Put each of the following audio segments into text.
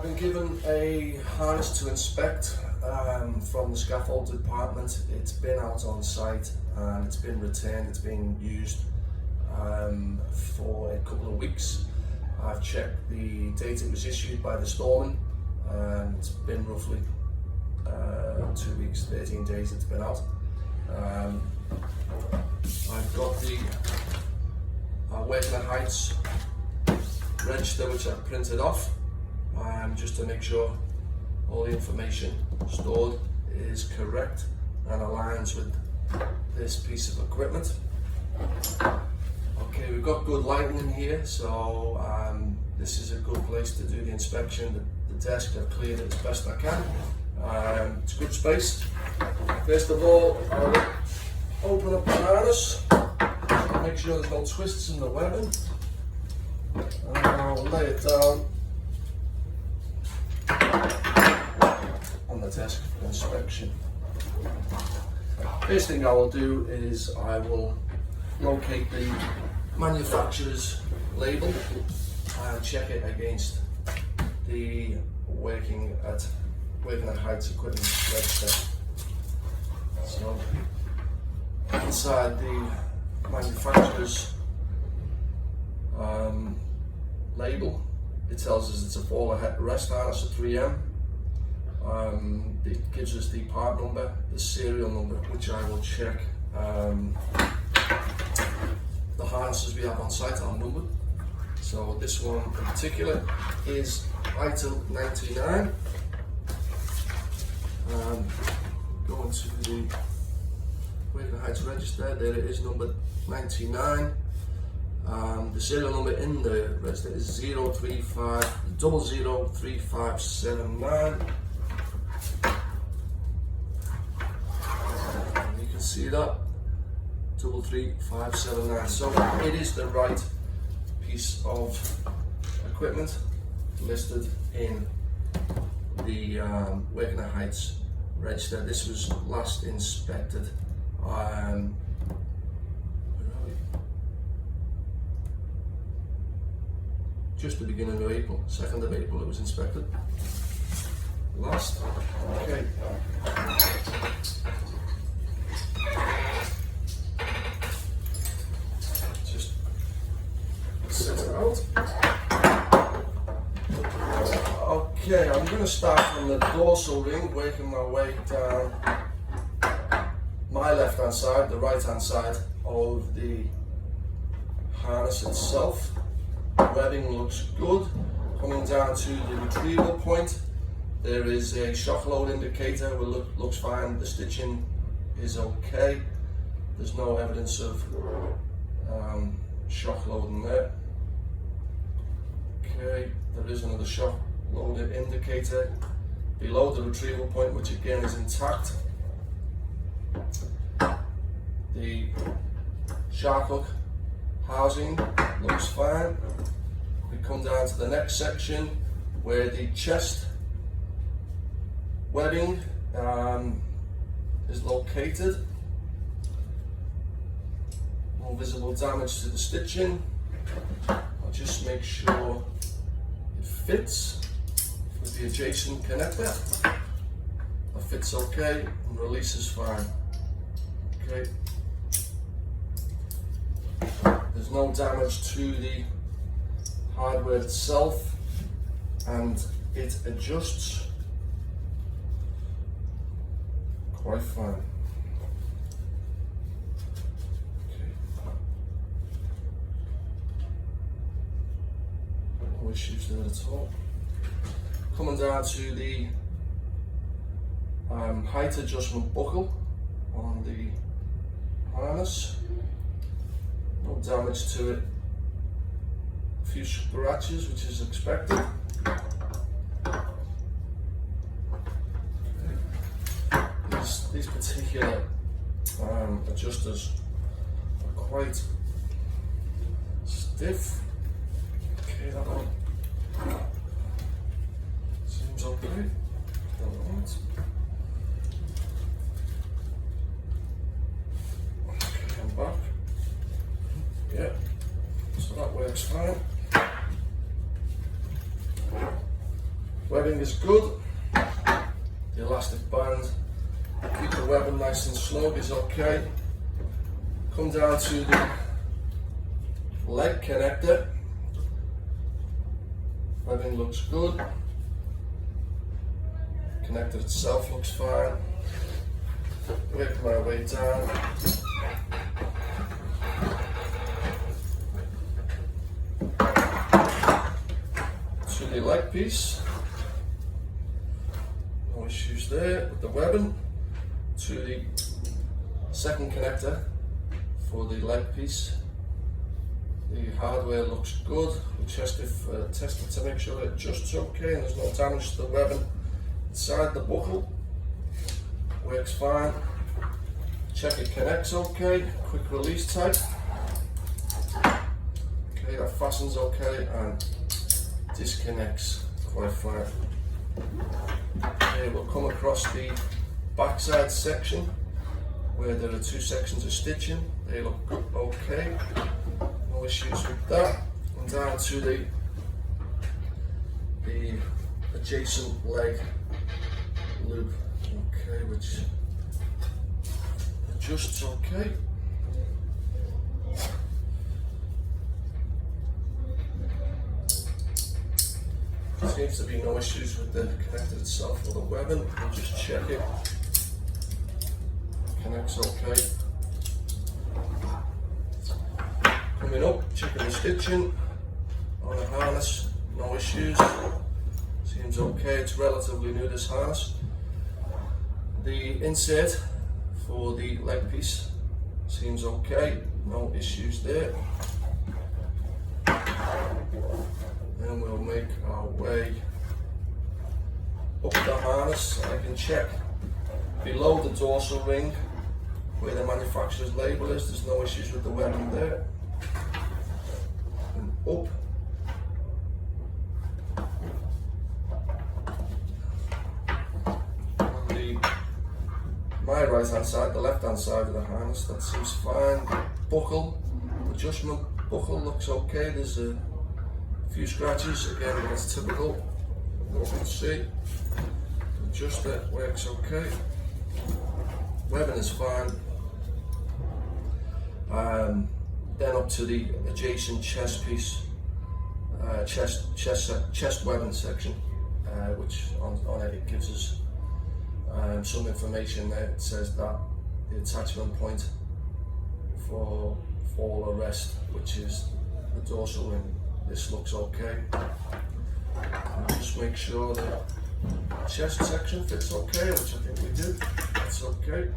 been given a harness to inspect from the scaffold department. It's been out on site and it's been returned. It's been used for a couple of weeks. I've checked the date it was issued by the storeman, and it's been roughly 2 weeks, 13 days it's been out. I've got the Wakener Heights register which I've printed off, just to make sure all the information stored is correct and aligns with this piece of equipment. Okay, we've got good lighting in here, so this is a good place to do the inspection. The desk, I've cleared it as best I can. It's a good space. First of all, I'll open up the harness, make sure there's no twists in the webbing, and I'll lay it down on the desk for inspection. First thing I will do is I will locate the manufacturer's label and check it against the Wakener Heights equipment register. So inside the manufacturer's label, it tells us it's a fall rest harness of 3M. It gives us the part number, the serial number, which I will check. The harnesses we have on site are numbered. So this one in particular is item 99. Going to the Wakener Heights register, there it is, number 99. The serial number in the register is 035003579. You can see that 33579. So it is the right piece of equipment listed in the Wakener Heights register. This was last inspected just the beginning of April, 2nd of April it was inspected last. Okay. Just set it out. Okay, I'm going to start from the dorsal ring, working my way down my left hand side, the right hand side of the harness itself. The webbing looks good. Coming down to the retrieval point, there is a shock load indicator, looks fine. The stitching is okay. There's no evidence of shock loading there. Okay, there is another shock load indicator below the retrieval point, which again is intact. The shark hook housing looks fine. We come down to the next section where the chest webbing is located. No visible damage to the stitching. I'll just make sure it fits with the adjacent connector. That fits okay and releases fine. Okay. There's no damage to the hardware itself, and it adjusts quite fine. Okay. No issues there at all. Coming down to the height adjustment buckle on the harness. No damage to it. A few scratches, which is expected. Okay. These particular adjusters are quite stiff. Okay, that one seems okay. Alright. Okay, I'm back. Yeah, so that works fine. webbing is good. The elastic band, keep the webbing nice and snug is okay. Come down to the leg connector. Webbing looks good. Connector itself looks fine. Work my way down. To the leg piece. No issues there with the webbing. To the second connector for the leg piece. The hardware looks good. We tested to make sure it adjusts okay and there's no damage to the webbing inside the buckle. Works fine. Check it connects okay. Quick release type. Okay, that fastens okay and disconnects quite fine. Okay, we'll come across the backside section where there are two sections of stitching. They look good, okay. No issues with that. And down to the adjacent leg loop. Okay, which adjusts okay. Seems to be no issues with the connector itself or the webbing. We'll just check it. Connects okay. Coming up, checking the stitching on the harness, no issues. Seems okay, it's relatively new, this harness. The insert for the leg piece seems okay, no issues there. Then we'll make our way up the harness. I can check below the dorsal ring where the manufacturer's label is. There's no issues with the webbing there. And up. On my right hand side, the left hand side of the harness, that seems fine. Buckle, adjustment buckle looks okay. There's a few scratches, again that's typical. Nothing to see. Adjust it, works okay. Webbing is fine. Then up to the adjacent chest piece, chest webbing section, which on it gives us some information there. It says that the attachment point for fall arrest, which is the dorsal ring. This looks okay. And just make sure the chest section fits okay, which I think we do. That's okay.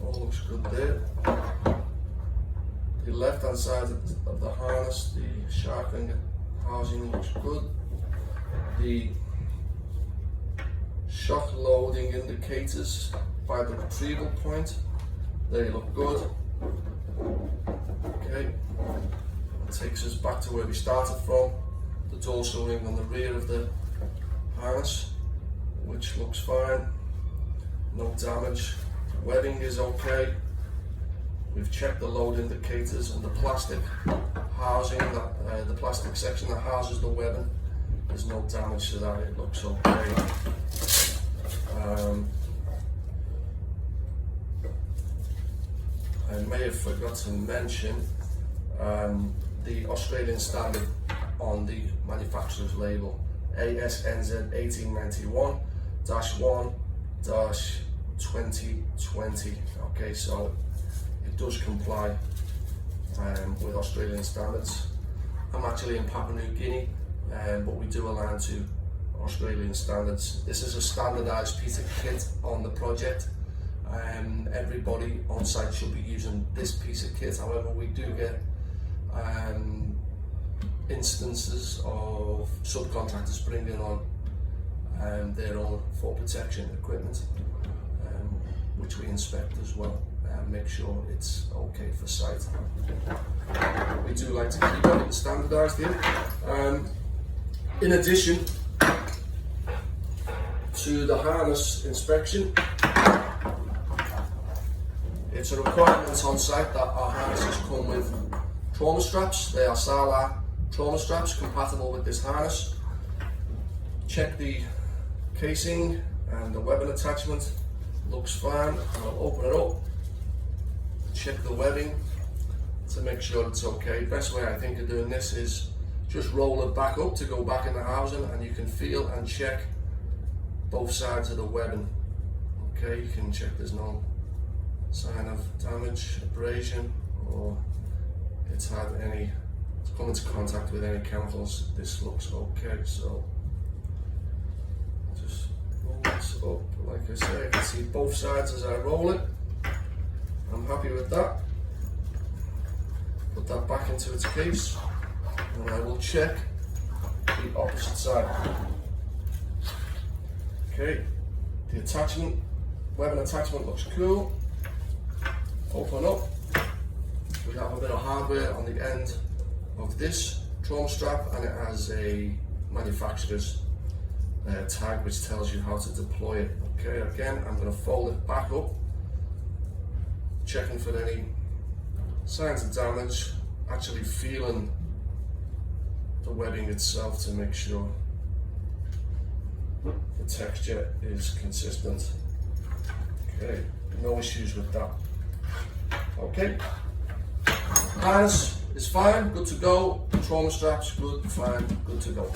All looks good there. The left hand side of the harness, the shark ring housing looks good. The shock loading indicators by the retrieval point, they look good. Okay, it takes us back to where we started from, the dorsal ring on the rear of the harness, which looks fine, no damage. Webbing is okay. We've checked the load indicators and the plastic housing, the plastic section that houses the webbing. There's no damage to that, it looks okay. I may have forgot to mention the Australian standard on the manufacturer's label, ASNZ 1891-1-2020. Okay, so it does comply with Australian standards. I'm actually in Papua New Guinea, but we do align to Australian standards. This is a standardised piece of kit on the project. Everybody on site should be using this piece of kit. However, we do get instances of subcontractors bringing on their own fall protection equipment, which we inspect as well and make sure it's okay for site. We do like to keep everything standardised here. In addition to the harness inspection, it's a requirement on site that our harnesses come with trauma straps. They are Salar trauma straps compatible with this harness. check the casing and the webbing attachment. Looks fine. I'll open it up, check the webbing to make sure it's okay. Best way I think of doing this is just roll it back up to go back in the housing, and you can feel and check both sides of the webbing. Okay, you can check there's no sign of damage, abrasion, or it's come into contact with any chemicals. This looks okay, so just roll this up. Like I say, I can see both sides as I roll it. I'm happy with that. Put that back into its case, and I will check the opposite side. Okay, the attachment, webbing attachment looks cool. Open up. We have a bit of hardware on the end of this trauma strap, and it has a manufacturer's tag which tells you how to deploy it. Okay, again, I'm going to fold it back up, checking for any signs of damage, actually feeling the webbing itself to make sure the texture is consistent. Okay, no issues with that. Okay, harness is fine, good to go. Trauma straps, good, fine, good to go.